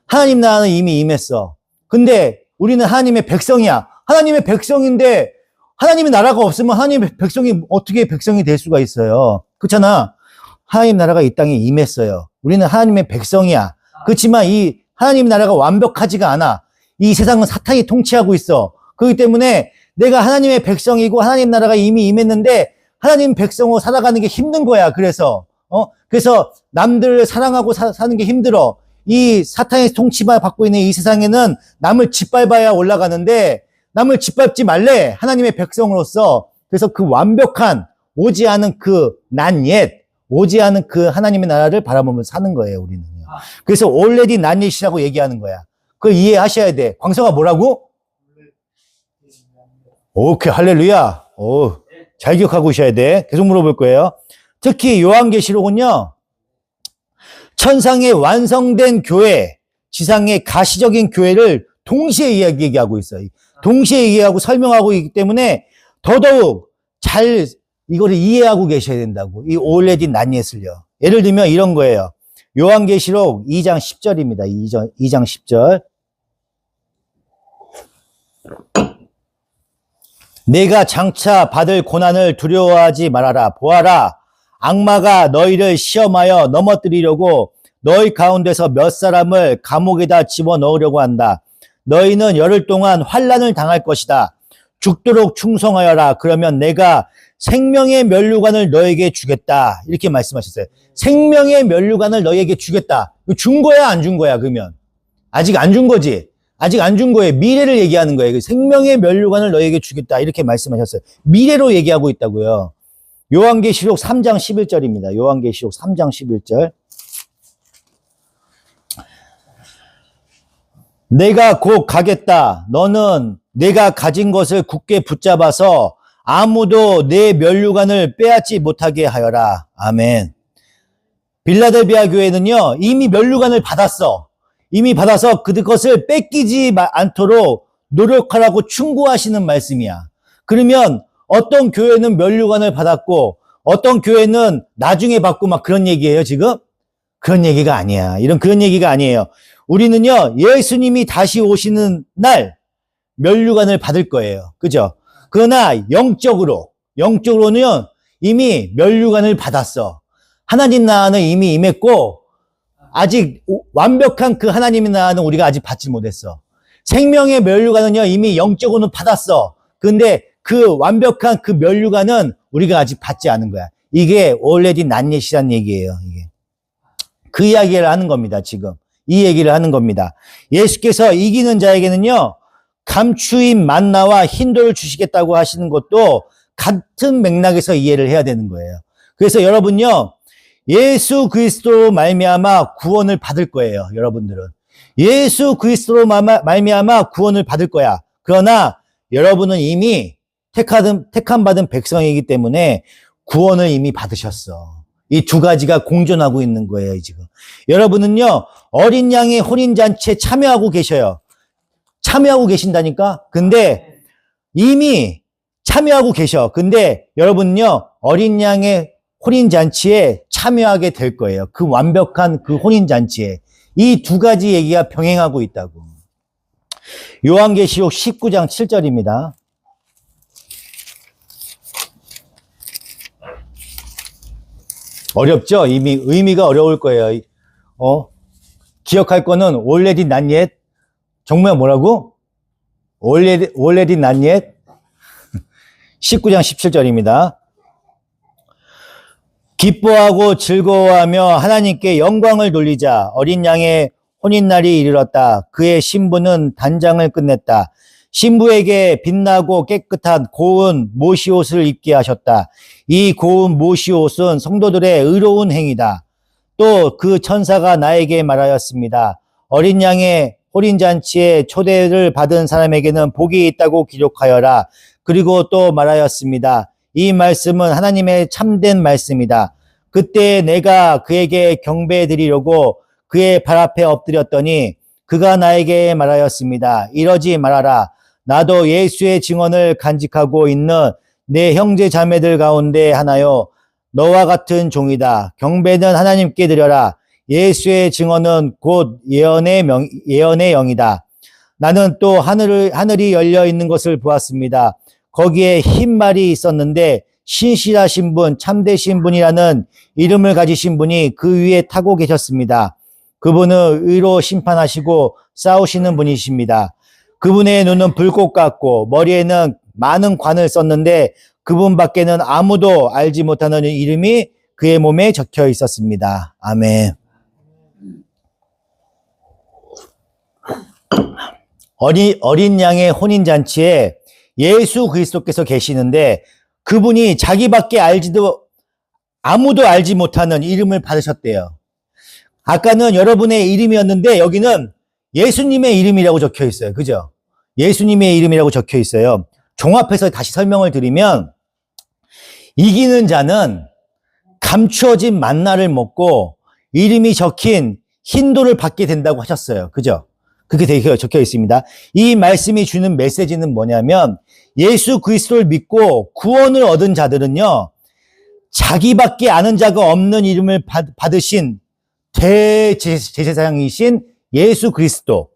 A: 하나님 나라는 이미 임했어. 근데 우리는 하나님의 백성이야. 하나님의 백성인데 하나님의 나라가 없으면 하나님의 백성이 어떻게 백성이 될 수가 있어요. 그렇잖아. 하나님 나라가 이 땅에 임했어요. 우리는 하나님의 백성이야. 그렇지만 이 하나님 나라가 완벽하지가 않아. 이 세상은 사탄이 통치하고 있어. 그렇기 때문에 내가 하나님의 백성이고 하나님 나라가 이미 임했는데 하나님 백성으로 살아가는 게 힘든 거야. 그래서 남들을 사랑하고 사는 게 힘들어. 이 사탄의 통치만 받고 있는 이 세상에는 남을 짓밟아야 올라가는데 남을 짓밟지 말래. 하나님의 백성으로서. 그래서 그 완벽한 오지 않은 그 not yet, 오지 않은 그 하나님의 나라를 바라보면서 사는 거예요, 우리는요. 그래서 already not yet이라고 얘기하는 거야. 그걸 이해하셔야 돼. 광서가 뭐라고? 오케이, 할렐루야. 오, 잘 기억하고 있어야 돼. 계속 물어볼 거예요. 특히 요한계시록은요, 천상의 완성된 교회, 지상의 가시적인 교회를 동시에 얘기하고 있어요. 동시에 얘기하고 설명하고 있기 때문에 더더욱 잘 이거를 이해하고 계셔야 된다고. 이 already not yet을요. 예를 들면 이런 거예요. 요한계시록 2장 10절입니다. 2장 10절. 내가 장차 받을 고난을 두려워하지 말아라. 보아라. 악마가 너희를 시험하여 넘어뜨리려고 너희 가운데서 몇 사람을 감옥에다 집어넣으려고 한다. 너희는 열흘 동안 환난을 당할 것이다. 죽도록 충성하여라. 그러면 내가 생명의 면류관을 너에게 주겠다. 이렇게 말씀하셨어요. 생명의 면류관을 너에게 주겠다. 준 거야, 안 준 거야, 그러면? 아직 안 준 거지? 아직 안 준 거예요. 미래를 얘기하는 거예요. 생명의 면류관을 너에게 주겠다. 이렇게 말씀하셨어요. 미래로 얘기하고 있다고요. 요한계시록 3장 11절입니다. 요한계시록 3장 11절. 내가 곧 가겠다. 너는 내가 가진 것을 굳게 붙잡아서 아무도 내 면류관을 빼앗지 못하게 하여라. 아멘. 빌라델비아 교회는요, 이미 면류관을 받았어. 이미 받아서 그것을 뺏기지 않도록 노력하라고 충고하시는 말씀이야. 그러면 어떤 교회는 면류관을 받았고 어떤 교회는 나중에 받고 막 그런 얘기예요, 지금? 그런 얘기가 아니야. 그런 얘기가 아니에요. 우리는요, 예수님이 다시 오시는 날 면류관을 받을 거예요. 그죠? 그러나 영적으로는요, 이미 면류관을 받았어. 하나님 나라는 이미 임했고, 아직 완벽한 그 하나님의 나라는 우리가 아직 받지 못했어. 생명의 면류관은요, 이미 영적으로는 받았어. 근데 그 완벽한 그 면류관은 우리가 아직 받지 않은 거야. 이게 already not yet이라는 얘기예요, 이게. 그 이야기를 하는 겁니다, 지금. 이 얘기를 하는 겁니다. 예수께서 이기는 자에게는요, 감추인 만나와 흰돌을 주시겠다고 하시는 것도 같은 맥락에서 이해를 해야 되는 거예요. 그래서 여러분요, 예수 그리스도로 말미암아 구원을 받을 거예요, 여러분들은. 예수 그리스도로 말미암아 구원을 받을 거야. 그러나 여러분은 이미 택함 받은 백성이기 때문에 구원을 이미 받으셨어. 이 두 가지가 공존하고 있는 거예요, 지금. 여러분은요, 어린 양의 혼인잔치에 참여하고 계셔요. 참여하고 계신다니까? 근데 이미 참여하고 계셔. 근데 여러분은요, 어린 양의 혼인잔치에 참여하게 될 거예요. 그 완벽한 그 혼인잔치에. 이 두 가지 얘기가 병행하고 있다고. 요한계시록 19장 7절입니다. 어렵죠? 이미 의미가 어려울 거예요. 기억할 거는 already not yet. 정말 뭐라고? already not yet. 19장 17절입니다. 기뻐하고 즐거워하며 하나님께 영광을 돌리자. 어린 양의 혼인날이 이르렀다. 그의 신부는 단장을 끝냈다. 신부에게 빛나고 깨끗한 고운 모시옷을 입게 하셨다. 이 고운 모시옷은 성도들의 의로운 행위다. 또 그 천사가 나에게 말하였습니다. 어린 양의 혼인잔치에 초대를 받은 사람에게는 복이 있다고 기록하여라. 그리고 또 말하였습니다. 이 말씀은 하나님의 참된 말씀이다. 그때 내가 그에게 경배드리려고 그의 발 앞에 엎드렸더니 그가 나에게 말하였습니다. 이러지 말아라. 나도 예수의 증언을 간직하고 있는 내 형제 자매들 가운데 하나요. 너와 같은 종이다. 경배는 하나님께 드려라. 예수의 증언은 곧 예언의 영이다. 나는 또 하늘이 열려 있는 것을 보았습니다. 거기에 흰 말이 있었는데 신실하신 분, 참되신 분이라는 이름을 가지신 분이 그 위에 타고 계셨습니다. 그분은 의로 심판하시고 싸우시는 분이십니다. 그분의 눈은 불꽃 같고 머리에는 많은 관을 썼는데 그분밖에는 아무도 알지 못하는 이름이 그의 몸에 적혀 있었습니다. 아멘. 어린 양의 혼인잔치에 예수 그리스도께서 계시는데 그분이 자기밖에 아무도 알지 못하는 이름을 받으셨대요. 아까는 여러분의 이름이었는데 여기는 예수님의 이름이라고 적혀 있어요. 그죠? 예수님의 이름이라고 적혀 있어요. 종합해서 다시 설명을 드리면 이기는 자는 감추어진 만나를 먹고 이름이 적힌 흰돌을 받게 된다고 하셨어요. 그죠? 그렇게 적혀 있습니다. 이 말씀이 주는 메시지는 뭐냐면 예수 그리스도를 믿고 구원을 얻은 자들은요. 자기밖에 아는 자가 없는 이름을 받으신 대제사장이신 예수 그리스도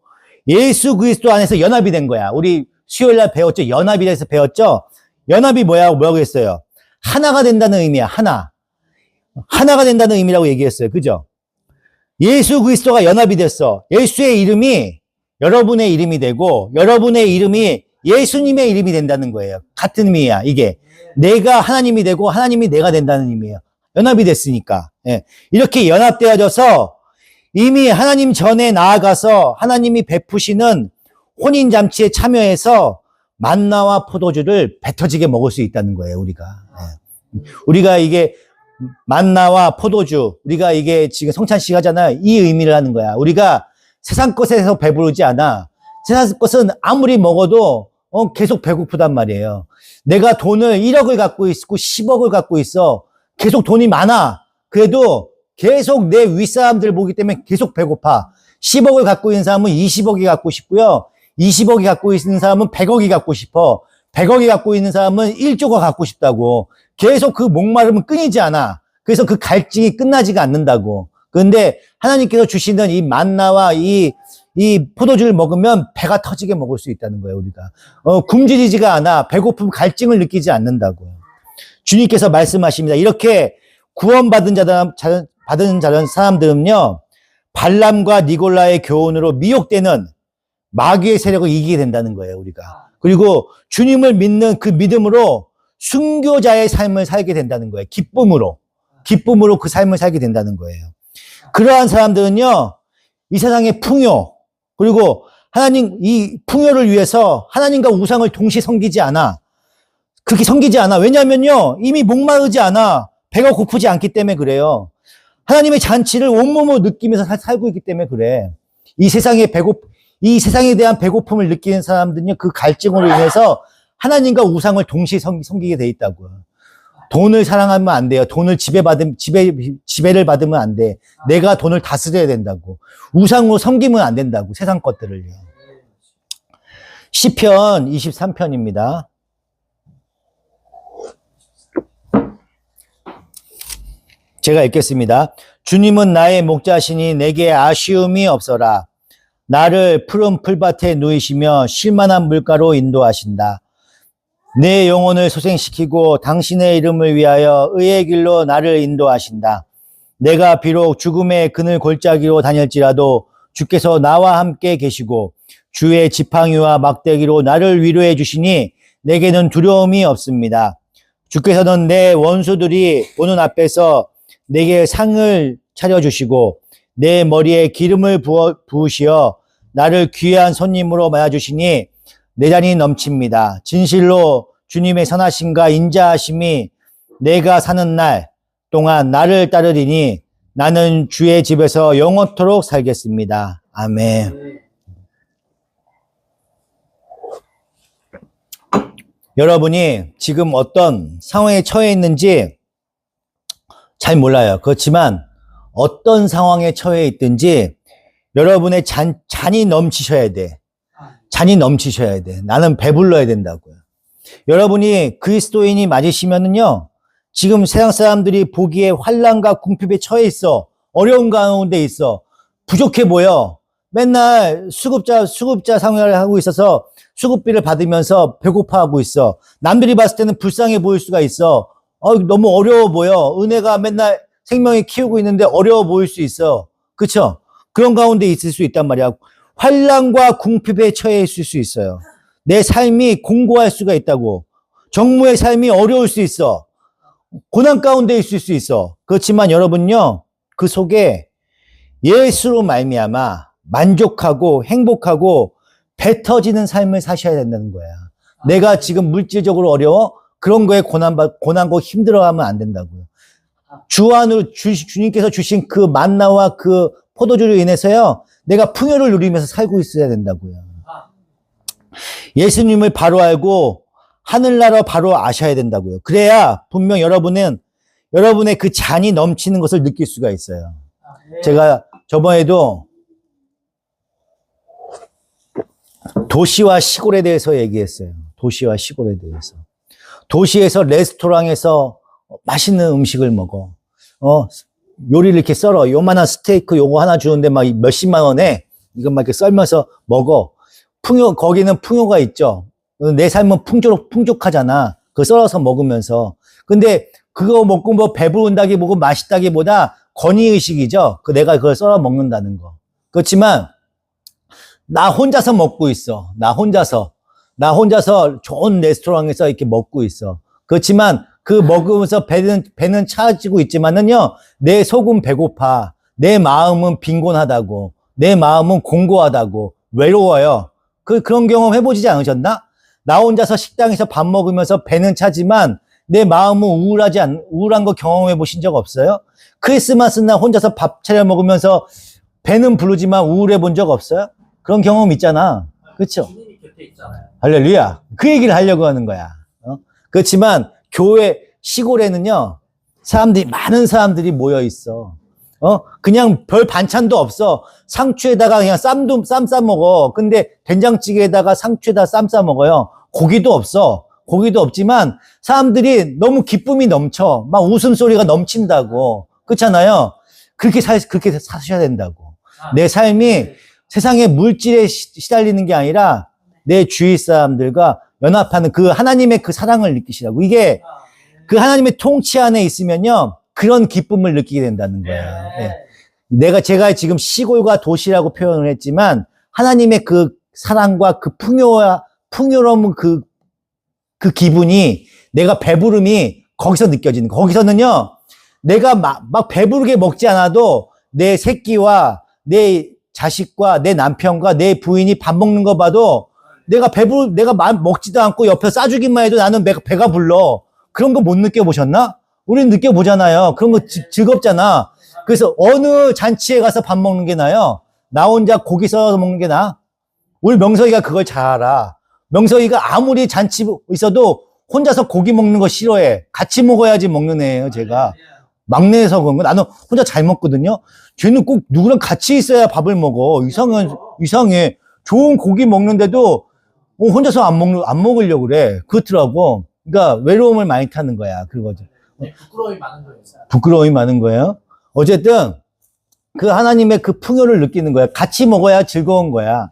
A: 안에서 연합이 된 거야. 우리 수요일날 배웠죠? 연합이 돼서 배웠죠? 연합이 뭐라고 했어요? 하나가 된다는 의미야. 하나가 된다는 의미라고 얘기했어요. 그죠? 예수 그리스도가 연합이 됐어. 예수의 이름이 여러분의 이름이 되고 여러분의 이름이 예수님의 이름이 된다는 거예요. 같은 의미야. 이게 내가 하나님이 되고 하나님이 내가 된다는 의미예요. 연합이 됐으니까. 예. 이렇게 연합되어져서 이미 하나님 전에 나아가서 하나님이 베푸시는 혼인잔치에 참여해서 만나와 포도주를 배 터지게 먹을 수 있다는 거예요, 우리가. 예. 우리가 이게 만나와 포도주, 우리가 이게 지금 성찬식 하잖아요. 이 의미를 하는 거야. 우리가 세상 것에서 배부르지 않아. 세상 것은 아무리 먹어도 계속 배고프단 말이에요. 내가 돈을 1억을 갖고 있고 10억을 갖고 있어. 계속 돈이 많아. 그래도 계속 내 윗사람들 보기 때문에 계속 배고파. 10억을 갖고 있는 사람은 20억이 갖고 싶고요. 20억이 갖고 있는 사람은 100억이 갖고 싶어. 100억이 갖고 있는 사람은 1조가 갖고 싶다고. 계속 그 목마름은 끊이지 않아. 그래서 그 갈증이 끝나지가 않는다고. 그런데 하나님께서 주시는 이 만나와 이 포도주를 먹으면 배가 터지게 먹을 수 있다는 거예요, 우리가. 굶주리지가 않아. 배고픔, 갈증을 느끼지 않는다고요. 주님께서 말씀하십니다. 이렇게 구원받은 사람들은요, 발람과 니골라의 교훈으로 미혹되는 마귀의 세력을 이기게 된다는 거예요, 우리가. 그리고 주님을 믿는 그 믿음으로 순교자의 삶을 살게 된다는 거예요. 기쁨으로 그 삶을 살게 된다는 거예요. 그러한 사람들은요, 이 세상의 풍요, 그리고 하나님, 이 풍요를 위해서 하나님과 우상을 동시에 섬기지 않아. 그렇게 섬기지 않아. 왜냐면요, 이미 목마르지 않아. 배가 고프지 않기 때문에 그래요. 하나님의 잔치를 온몸으로 느끼면서 살고 있기 때문에 그래. 이 세상에 대한 배고픔을 느끼는 사람들은요, 그 갈증으로 인해서 하나님과 우상을 동시에 섬기게 돼 있다고요. 돈을 사랑하면 안 돼요. 돈을 지배를 받으면 안 돼. 내가 돈을 다스려야 된다고. 우상으로 섬기면 안 된다고. 세상 것들을요. 시편 23편입니다. 제가 읽겠습니다. 주님은 나의 목자시니 내게 아쉬움이 없어라. 나를 푸른 풀밭에 누이시며 쉴만한 물가로 인도하신다. 내 영혼을 소생시키고 당신의 이름을 위하여 의의 길로 나를 인도하신다. 내가 비록 죽음의 그늘 골짜기로 다닐지라도 주께서 나와 함께 계시고 주의 지팡이와 막대기로 나를 위로해 주시니 내게는 두려움이 없습니다. 주께서는 내 원수들이 보는 앞에서 내게 상을 차려주시고 내 머리에 기름을 부으시어 나를 귀한 손님으로 맞아주시니 내 잔이 넘칩니다. 진실로 주님의 선하심과 인자하심이 내가 사는 날 동안 나를 따르리니 나는 주의 집에서 영원토록 살겠습니다. 아멘. 여러분이 지금 어떤 상황에 처해 있는지 잘 몰라요. 그렇지만 어떤 상황에 처해 있든지 여러분의 잔이 넘치셔야 돼. 잔이 넘치셔야 돼. 나는 배불러야 된다고요. 여러분이 그리스도인이 맞으시면은요, 지금 세상 사람들이 보기에 환난과 궁핍에 처해 있어. 어려운 가운데 있어. 부족해 보여. 맨날 수급자 생활을 하고 있어서 수급비를 받으면서 배고파하고 있어. 남들이 봤을 때는 불쌍해 보일 수가 있어. 너무 어려워 보여. 은혜가 맨날 생명이 키우고 있는데 어려워 보일 수 있어. 그쵸? 그런 가운데 있을 수 있단 말이야. 환난과 궁핍에 처해 있을 수 있어요. 내 삶이 공고할 수가 있다고. 정무의 삶이 어려울 수 있어. 고난 가운데 있을 수 있어. 그렇지만 여러분요, 그 속에 예수로 말미암아 만족하고 행복하고 배 터지는 삶을 사셔야 된다는 거야. 내가 지금 물질적으로 어려워? 그런 거에 고난고 힘들어하면 안 된다고요. 주 안으로 주님께서 주신 그 만나와 그 포도주로 인해서요, 내가 풍요를 누리면서 살고 있어야 된다고요. 예수님을 바로 알고 하늘나라 바로 아셔야 된다고요. 그래야 분명 여러분의 그 잔이 넘치는 것을 느낄 수가 있어요. 제가 저번에도 도시와 시골에 대해서 얘기했어요. 도시와 시골에 대해서. 도시에서 레스토랑에서 맛있는 음식을 먹어. 요리를 이렇게 썰어. 요만한 스테이크 요거 하나 주는데 막 몇십만 원에 이거 막 이렇게 썰면서 먹어. 거기는 풍요가 있죠. 내 삶은 풍족하잖아. 그거 썰어서 먹으면서. 근데 그거 먹고 뭐 배부른다기 뭐고 맛있다기보다 권위의식이죠. 내가 그걸 썰어 먹는다는 거. 그렇지만 나 혼자서 먹고 있어. 나 혼자서 좋은 레스토랑에서 이렇게 먹고 있어. 그렇지만 그 먹으면서 배는 차지고 있지만은요, 내 속은 배고파. 내 마음은 빈곤하다고. 내 마음은 공고하다고. 외로워요. 그런 경험 해보지 않으셨나? 나 혼자서 식당에서 밥 먹으면서 배는 차지만 내 마음은 우울한 거 경험해 보신 적 없어요? 크리스마스 날 혼자서 밥 차려 먹으면서 배는 부르지만 우울해 본 적 없어요? 그런 경험 있잖아. 그렇죠?
B: 주님이 곁에 있잖아요.
A: 할렐루야. 그 얘기를 하려고 하는 거야. 그렇지만 교회 시골에는요, 많은 사람들이 모여 있어. 그냥 별 반찬도 없어. 상추에다가 그냥 쌈 싸 먹어. 근데 된장찌개에다가 상추에다 쌈 싸 먹어요. 고기도 없어. 고기도 없지만 사람들이 너무 기쁨이 넘쳐. 막 웃음소리가 넘친다고. 그렇잖아요. 그렇게 사셔야 된다고. 내 삶이 세상의 물질에 시달리는 게 아니라 내 주위 사람들과 연합하는 그 하나님의 그 사랑을 느끼시라고. 이게 그 하나님의 통치 안에 있으면요. 그런 기쁨을 느끼게 된다는 거예요. 네. 제가 지금 시골과 도시라고 표현을 했지만 하나님의 그 사랑과 그 풍요로운 그 기분이 내가 배부름이 거기서 느껴지는 거예요. 거기서는요. 내가 막 배부르게 먹지 않아도 내 새끼와 내 자식과 내 남편과 내 부인이 밥 먹는 거 봐도 내가 먹지도 않고 옆에 싸주기만 해도 나는 배가 불러. 그런 거 못 느껴보셨나? 우리는 느껴보잖아요. 그런 거 즐겁잖아. 그래서 어느 잔치에 가서 밥 먹는 게 나아요? 나 혼자 고기 썰어서 먹는 게 나아? 우리 명석이가 그걸 잘 알아. 명석이가 아무리 잔치 있어도 혼자서 고기 먹는 거 싫어해. 같이 먹어야지 먹는 애예요, 제가. 막내에서 그런 거. 나는 혼자 잘 먹거든요. 쟤는 꼭 누구랑 같이 있어야 밥을 먹어. 이상해. 좋은 고기 먹는데도 혼자서 안 먹으려고 그래. 그렇더라고. 그러니까 외로움을 많이 타는 거야. 그거죠.
B: 네, 부끄러움이 많은 거예요.
A: 부끄러움이 많은 거예요. 어쨌든 그 하나님의 그 풍요를 느끼는 거야. 같이 먹어야 즐거운 거야.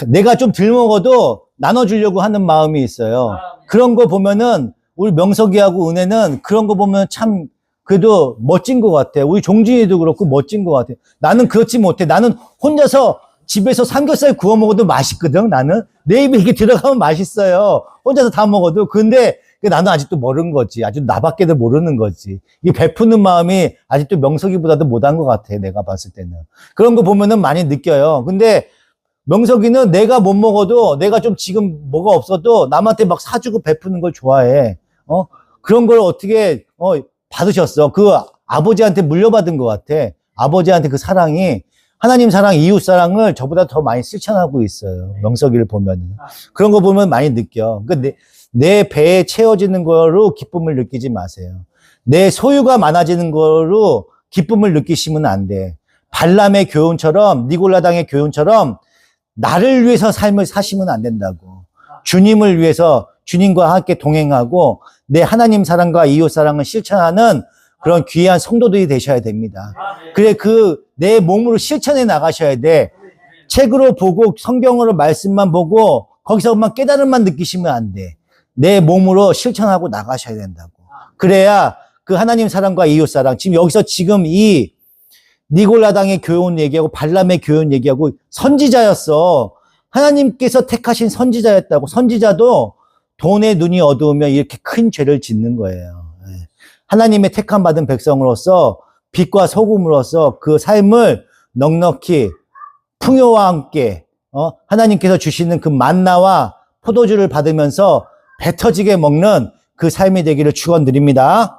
A: 내가 좀 덜 먹어도 나눠주려고 하는 마음이 있어요. 그런 거 보면은 우리 명석이하고 은혜는 그런 거 보면 참 그래도 멋진 것 같아. 우리 종진이도 그렇고 멋진 것 같아. 나는 그렇지 못해. 나는 혼자서 집에서 삼겹살 구워 먹어도 맛있거든. 나는 내 입에 이게 들어가면 맛있어요. 혼자서 다 먹어도. 근데 나는 아직도 모르는 거지. 아직 나밖에도 모르는 거지. 이 베푸는 마음이 아직도 명석이보다도 못한 것 같아. 내가 봤을 때는. 그런 거 보면은 많이 느껴요. 근데 명석이는 내가 못 먹어도 내가 좀 지금 뭐가 없어도 남한테 막 사주고 베푸는 걸 좋아해. 그런 걸 어떻게 받으셨어? 그 아버지한테 물려받은 것 같아. 아버지한테 그 사랑이 하나님 사랑, 이웃 사랑을 저보다 더 많이 실천하고 있어요. 명석이를 보면은. 그런 거 보면 많이 느껴. 그러니까 내 배에 채워지는 거로 기쁨을 느끼지 마세요. 내 소유가 많아지는 거로 기쁨을 느끼시면 안 돼. 발람의 교훈처럼, 니골라당의 교훈처럼 나를 위해서 삶을 사시면 안 된다고. 주님을 위해서 주님과 함께 동행하고 내 하나님 사랑과 이웃 사랑을 실천하는 그런 귀한 성도들이 되셔야 됩니다. 그래, 내 몸으로 실천해 나가셔야 돼. 책으로 보고 성경으로 말씀만 보고 거기서만 깨달음만 느끼시면 안 돼. 내 몸으로 실천하고 나가셔야 된다고. 그래야 그 하나님 사랑과 이웃 사랑, 지금 이 니골라당의 교훈 얘기하고 발람의 교훈 얘기하고 선지자였어. 하나님께서 택하신 선지자였다고. 선지자도 돈의 눈이 어두우면 이렇게 큰 죄를 짓는 거예요. 하나님의 택함 받은 백성으로서 빛과 소금으로서 그 삶을 넉넉히 풍요와 함께 하나님께서 주시는 그 만나와 포도주를 받으면서 배 터지게 먹는 그 삶이 되기를 축원드립니다.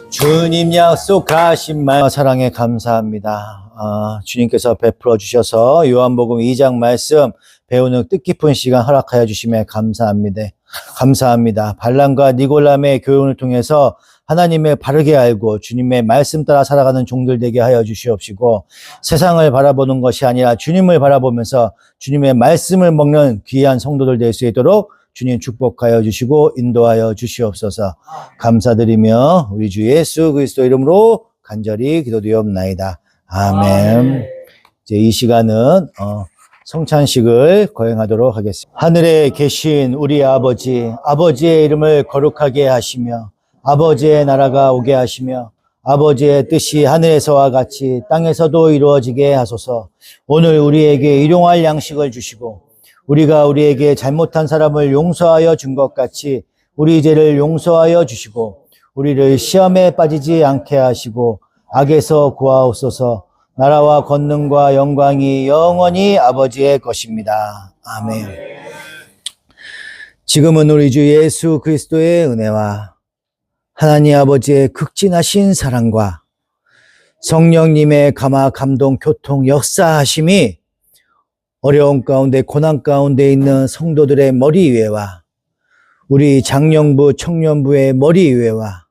A: 주님 약속하신 말 사랑에 감사합니다. 주님께서 베풀어 주셔서 요한복음 2장 말씀 배우는 뜻깊은 시간 허락하여 주심에 감사합니다. 감사합니다. 발람과 니골람의 교훈을 통해서 하나님을 바르게 알고 주님의 말씀 따라 살아가는 종들 되게 하여 주시옵시고 세상을 바라보는 것이 아니라 주님을 바라보면서 주님의 말씀을 먹는 귀한 성도들 될 수 있도록 주님 축복하여 주시고 인도하여 주시옵소서. 감사드리며 우리 주 예수 그리스도 이름으로 간절히 기도드리옵나이다. 아멘. 이제 이 시간은 성찬식을 거행하도록 하겠습니다. 하늘에 계신 우리 아버지, 아버지의 이름을 거룩하게 하시며 아버지의 나라가 오게 하시며 아버지의 뜻이 하늘에서와 같이 땅에서도 이루어지게 하소서. 오늘 우리에게 일용할 양식을 주시고 우리가 우리에게 잘못한 사람을 용서하여 준 것 같이 우리 죄를 용서하여 주시고 우리를 시험에 빠지지 않게 하시고 악에서 구하옵소서. 나라와 권능과 영광이 영원히 아버지의 것입니다. 아멘. 지금은 우리 주 예수 그리스도의 은혜와 하나님 아버지의 극진하신 사랑과 성령님의 감화, 감동, 교통, 역사하심이 어려운 가운데, 고난 가운데 있는 성도들의 머리 위에와 우리 장년부, 청년부의 머리 위에와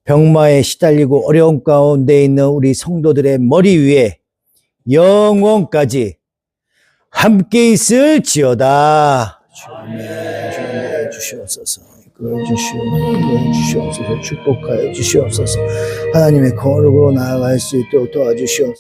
A: 병마에 시달리고 어려운 가운데 있는 우리 성도들의 머리 위에 영원까지 함께 있을지어다. 주님의 주시옵소서. 이끌어 주시옵소서. 축복하여 주시옵소서. 하나님의 거룩으로 나아갈 수 있도록 도와주시옵소서.